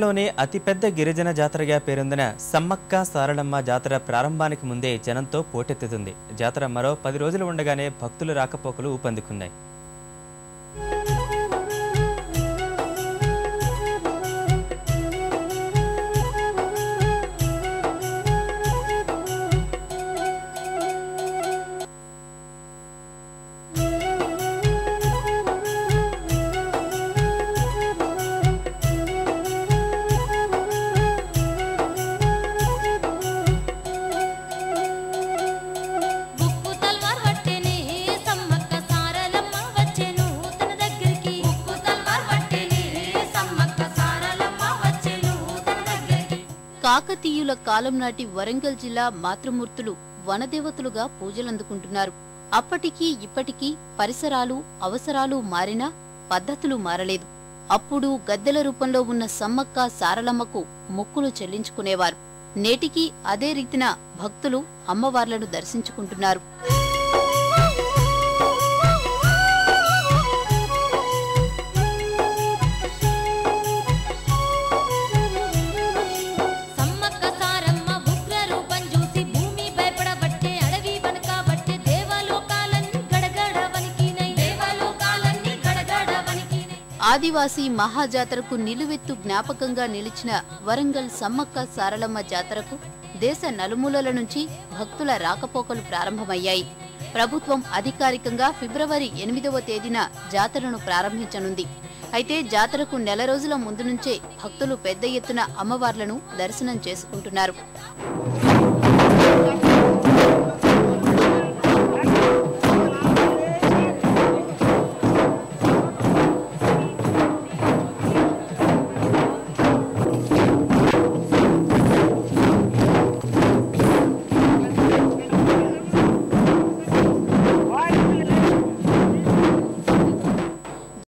లోనే అతిపెద్ద గిరిజన జాతరగా పేరొందిన సమ్మక్క సారలమ్మ జాతర ప్రారంభానికి ముందే జనంతో పోటెత్తుతుంది. జాతర మరో 10 రోజులు ఉండగానే భక్తుల రాకపోకలు ఊపందుకున్నాయి. కాకతీయుల కాలం నాటి వరంగల్ జిల్లా మాతృమూర్తులు వనదేవతలుగా పూజలందుకుంటున్నారు. అప్పటికీ ఇప్పటికీ పరిసరాలు అవసరాలు మారినా పద్ధతులు మారలేదు. అప్పుడు గద్దెల రూపంలో ఉన్న సమ్మక్క సారలమ్మకు మొక్కులు చెల్లించుకునేవారు. నేటికి అదే రీతిన భక్తులు అమ్మవార్లను దర్శించుకుంటున్నారు. ఆదివాసీ మహాజాతరకు నిలువెత్తు జ్ఞాపకంగా నిలిచిన వరంగల్ సమ్మక్క సారలమ్మ జాతరకు దేశ నలుమూలల నుంచి భక్తుల రాకపోకలు ప్రారంభమయ్యాయి. ప్రభుత్వం అధికారికంగా ఫిబ్రవరి 8వ తేదీన జాతరను ప్రారంభించనుంది. అయితే జాతరకు నెల రోజుల ముందు నుంచే భక్తులు పెద్ద ఎత్తున అమ్మవార్లను దర్శనం చేసుకుంటున్నారు.